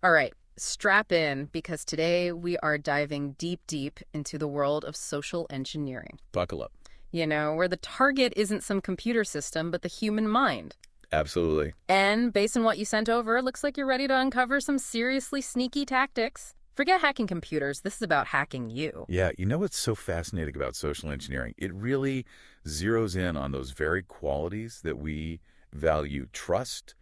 All right, strap in because today we are diving deep, deep into the world of social engineering. Buckle up. Where the target isn't some computer system, but the human mind. Absolutely. And based on what you sent over, it looks like you're ready to uncover some seriously sneaky tactics. Forget hacking computers. This is about hacking you. Yeah, you know what's so fascinating about social engineering? It really zeroes in on those very qualities that we value: trust,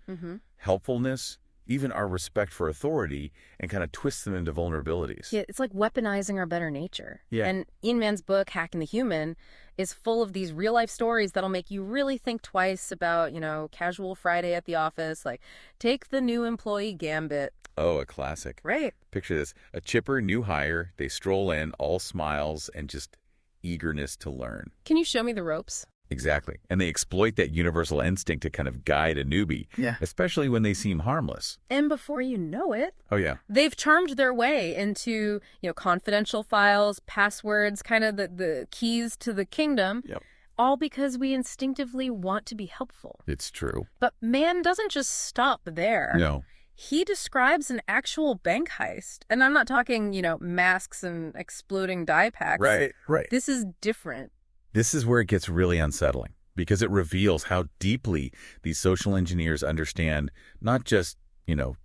helpfulness, even our respect for authority, and kind of twists them into vulnerabilities. Yeah, it's like weaponizing our better nature. Yeah. And Ian Mann's book, Hacking the Human, is full of these real-life stories that'll make you really think twice about, casual Friday at the office, like take the new employee gambit. Oh, a classic. Right. Picture this. A chipper new hire, they stroll in, all smiles and just eagerness to learn. Can you show me the ropes? Exactly. And they exploit that universal instinct to kind of guide a newbie, especially when they seem harmless. And before you know it, Oh, yeah. they've charmed their way into, confidential files, passwords, kind of the keys to the kingdom, Yep. all because we instinctively want to be helpful. It's true. But Mann doesn't just stop there. No. He describes an actual bank heist. And I'm not talking, masks and exploding dye packs. Right. This is different. This is where it gets really unsettling because it reveals how deeply these social engineers understand not just,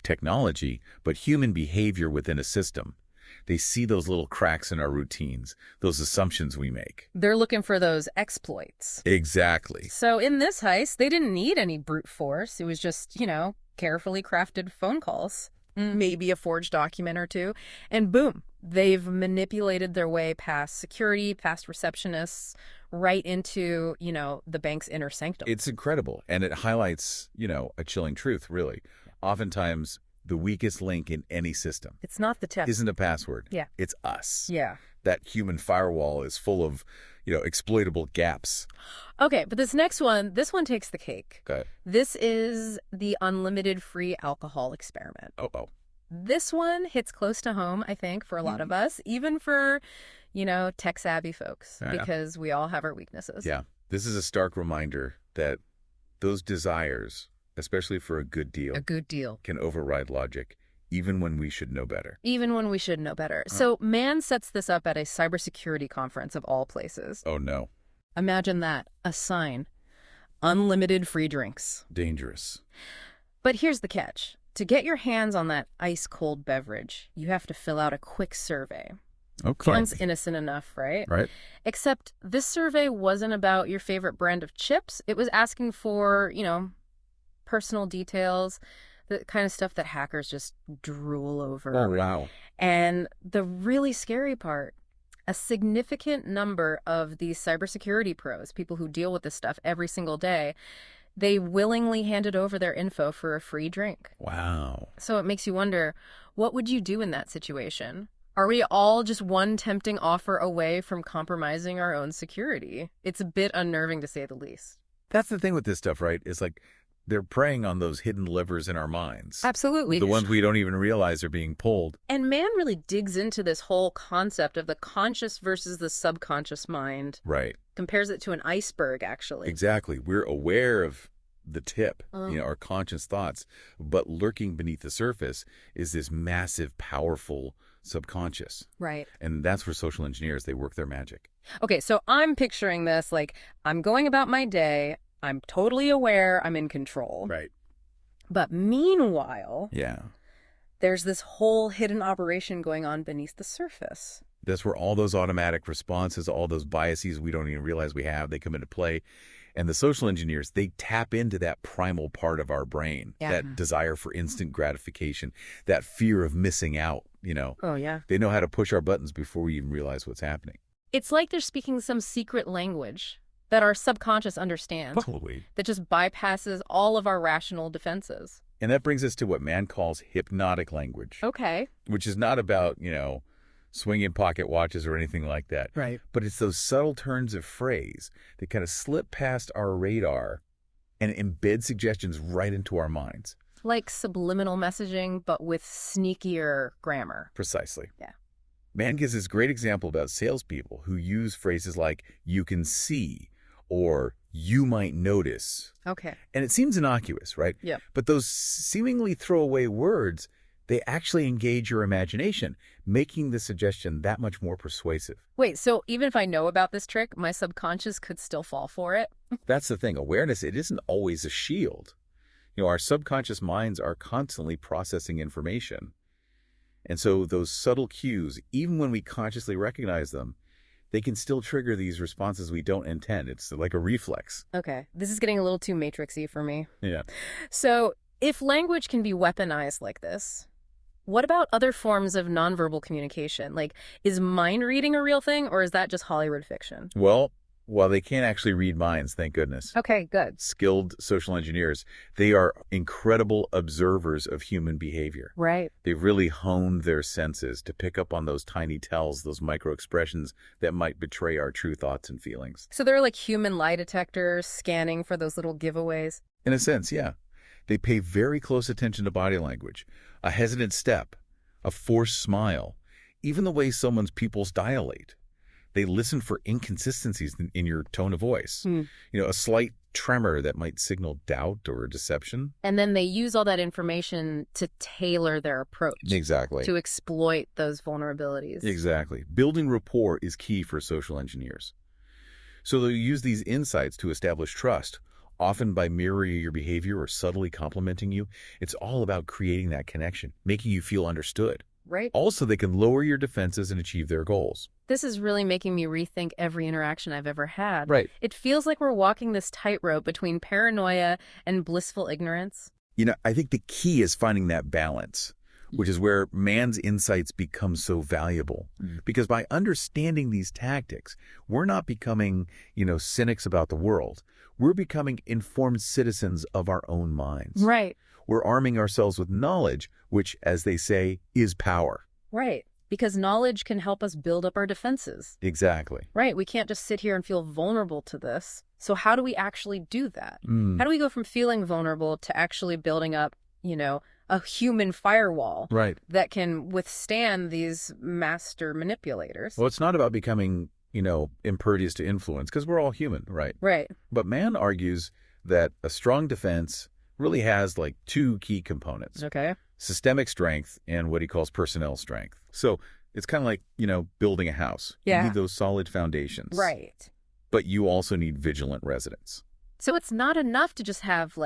technology, but human behavior within a system. They see those little cracks in our routines, those assumptions we make. They're looking for those exploits. Exactly. So in this heist, they didn't need any brute force. It was just, carefully crafted phone calls, maybe a forged document or two, and boom, they've manipulated their way past security, past receptionists, right into, the bank's inner sanctum. It's incredible. And it highlights, a chilling truth, really. Oftentimes, the weakest link in any system It's not the tech. isn't a password. Yeah. It's us. Yeah. That human firewall is full of, exploitable gaps. Okay, but this one takes the cake. Okay. This is the unlimited free alcohol experiment. Oh. This one hits close to home, I think, for a lot of us, even for, tech-savvy folks, Yeah. because we all have our weaknesses. Yeah. This is a stark reminder that those desires, especially for a good deal, A good deal. can override logic, even when we should know better. Even when we should know better. So Mann sets this up at a cybersecurity conference of all places. Oh, no. Imagine that. A sign. Unlimited free drinks. Dangerous. But here's the catch. To get your hands on that ice-cold beverage, you have to fill out a quick survey. Okay. Sounds innocent enough, right? Right. Except this survey wasn't about your favorite brand of chips. It was asking for, personal details, the kind of stuff that hackers just drool over. Oh, wow. And the really scary part, a significant number of these cybersecurity pros, people who deal with this stuff every single day, they willingly handed over their info for a free drink. Wow. So it makes you wonder, what would you do in that situation? Are we all just one tempting offer away from compromising our own security? It's a bit unnerving, to say the least. That's the thing with this stuff, right? It's like they're preying on those hidden levers in our minds. Absolutely. The ones we don't even realize are being pulled. And Mann really digs into this whole concept of the conscious versus the subconscious mind. Right. Compares it to an iceberg, actually. Exactly. We're aware of the tip, our conscious thoughts, but lurking beneath the surface is this massive, powerful subconscious. Right. And that's where social engineers, they work their magic. Okay, so I'm picturing this like I'm going about my day. I'm totally aware I'm in control. Right. But meanwhile, Yeah. there's this whole hidden operation going on beneath the surface. That's where all those automatic responses, all those biases we don't even realize we have, they come into play. And the social engineers, they tap into that primal part of our brain, that desire for instant gratification, that fear of missing out, Oh, yeah. They know how to push our buttons before we even realize what's happening. It's like they're speaking some secret language that our subconscious understands, Totally. that just bypasses all of our rational defenses. And that brings us to what Mann calls hypnotic language, Okay. which is not about, swinging pocket watches or anything like that. Right. But it's those subtle turns of phrase that kind of slip past our radar and embed suggestions right into our minds. Like subliminal messaging, but with sneakier grammar. Precisely. Yeah. Mann gives this great example about salespeople who use phrases like, you can see, or you might notice. Okay. And it seems innocuous, right? Yeah. But those seemingly throwaway words, They actually engage your imagination, making the suggestion that much more persuasive. Wait, so even if I know about this trick, my subconscious could still fall for it? That's the thing. Awareness, it isn't always a shield. Our subconscious minds are constantly processing information. And so those subtle cues, even when we consciously recognize them, they can still trigger these responses we don't intend. It's like a reflex. Okay, this is getting a little too matrixy for me. Yeah. So if language can be weaponized like this, what about other forms of nonverbal communication? Like, is mind reading a real thing, or is that just Hollywood fiction? Well, while they can't actually read minds, thank goodness. Okay, good. Skilled social engineers, they are incredible observers of human behavior. Right. They've really honed their senses to pick up on those tiny tells, those micro expressions that might betray our true thoughts and feelings. So they're like human lie detectors scanning for those little giveaways? In a sense, yeah. They pay very close attention to body language, a hesitant step, a forced smile, even the way someone's pupils dilate. They listen for inconsistencies in your tone of voice. A slight tremor that might signal doubt or deception. And then they use all that information to tailor their approach. Exactly. To exploit those vulnerabilities. Exactly. Building rapport is key for social engineers. So they'll use these insights to establish trust, often by mirroring your behavior or subtly complimenting you. It's all about creating that connection, making you feel understood. Right. Also, they can lower your defenses and achieve their goals. This is really making me rethink every interaction I've ever had. Right. It feels like we're walking this tightrope between paranoia and blissful ignorance. I think the key is finding that balance, which is where Mann's insights become so valuable. Because by understanding these tactics, we're not becoming, cynics about the world. We're becoming informed citizens of our own minds. Right. We're arming ourselves with knowledge, which, as they say, is power. Right. Because knowledge can help us build up our defenses. Exactly. Right. We can't just sit here and feel vulnerable to this. So how do we actually do that? How do we go from feeling vulnerable to actually building up, a human firewall that can withstand these master manipulators? Well, it's not about becoming, impervious to influence, because we're all human, right? Right. But Mann argues that a strong defense really has two key components. Okay. Systemic strength and what he calls personnel strength. So it's kind of like, building a house. Yeah. You need those solid foundations. Right. But you also need vigilant residents. So it's not enough to just have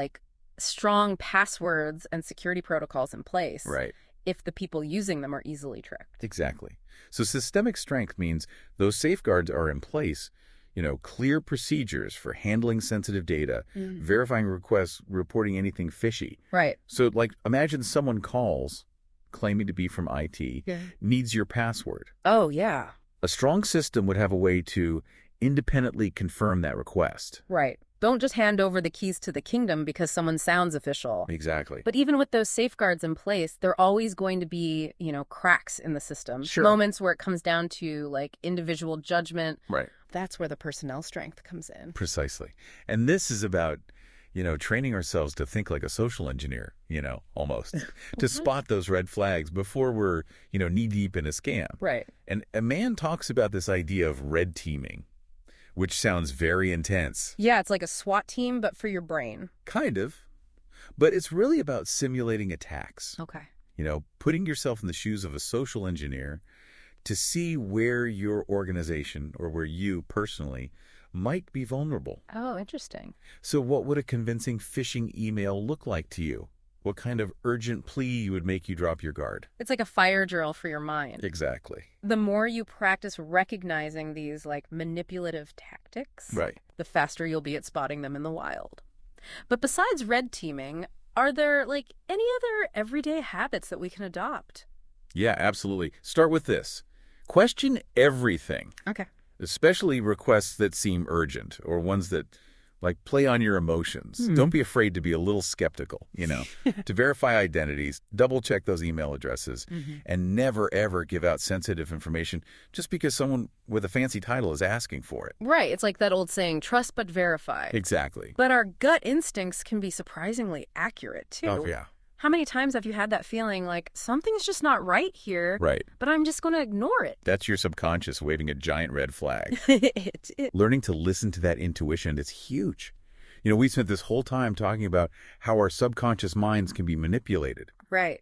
strong passwords and security protocols in place. Right. If the people using them are easily tricked. Exactly. So systemic strength means those safeguards are in place, clear procedures for handling sensitive data, verifying requests, reporting anything fishy. Right. So imagine someone calls claiming to be from IT, needs your password. Oh, yeah. A strong system would have a way to independently confirm that request. Right. Don't just hand over the keys to the kingdom because someone sounds official. Exactly. But even with those safeguards in place, there are always going to be, cracks in the system. Sure. Moments where it comes down to individual judgment. Right. That's where the personnel strength comes in. Precisely. And this is about, training ourselves to think like a social engineer, almost, to spot those red flags before we're, knee-deep in a scam. Right. And a man talks about this idea of red teaming, which sounds very intense. Yeah, it's like a SWAT team, but for your brain. Kind of. But it's really about simulating attacks. Okay. Putting yourself in the shoes of a social engineer to see where your organization or where you personally might be vulnerable. Oh, interesting. So what would a convincing phishing email look like to you? What kind of urgent plea would make you drop your guard? It's like a fire drill for your mind. Exactly. The more you practice recognizing these manipulative tactics, Right. the faster you'll be at spotting them in the wild. But besides red teaming, are there any other everyday habits that we can adopt? Yeah, absolutely. Start with this. Question everything. Okay. Especially requests that seem urgent or ones that play on your emotions. Don't be afraid to be a little skeptical, to verify identities, double check those email addresses, and never, ever give out sensitive information just because someone with a fancy title is asking for it. Right. It's like that old saying, trust but verify. Exactly. But our gut instincts can be surprisingly accurate, too. Oh, yeah. How many times have you had that feeling something's just not right here, Right. but I'm just going to ignore it? That's your subconscious waving a giant red flag. It. Learning to listen to that intuition is huge. We spent this whole time talking about how our subconscious minds can be manipulated. Right.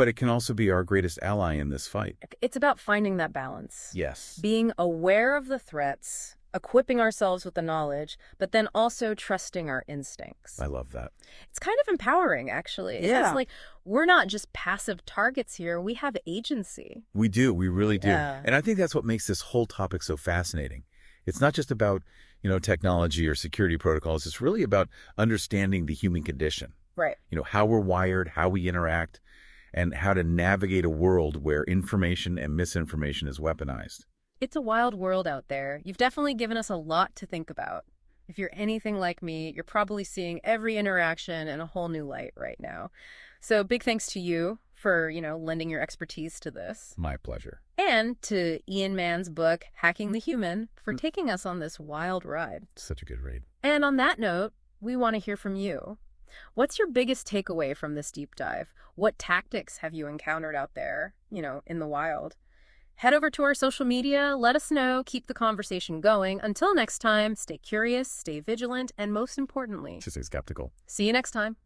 But it can also be our greatest ally in this fight. It's about finding that balance. Yes. Being aware of the threats, equipping ourselves with the knowledge, but then also trusting our instincts. I love that. It's kind of empowering, actually. Yeah. It's like we're not just passive targets here. We have agency. We do. We really do. Yeah. And I think that's what makes this whole topic so fascinating. It's not just about, technology or security protocols. It's really about understanding the human condition. Right. How we're wired, how we interact, and how to navigate a world where information and misinformation is weaponized. It's a wild world out there. You've definitely given us a lot to think about. If you're anything like me, you're probably seeing every interaction in a whole new light right now. So big thanks to you for, lending your expertise to this. My pleasure. And to Ian Mann's book, Hacking the Human, for taking us on this wild ride. Such a good read. And on that note, we want to hear from you. What's your biggest takeaway from this deep dive? What tactics have you encountered out there, in the wild? Head over to our social media, let us know, keep the conversation going. Until next time, stay curious, stay vigilant, and most importantly, Just stay skeptical. see you next time.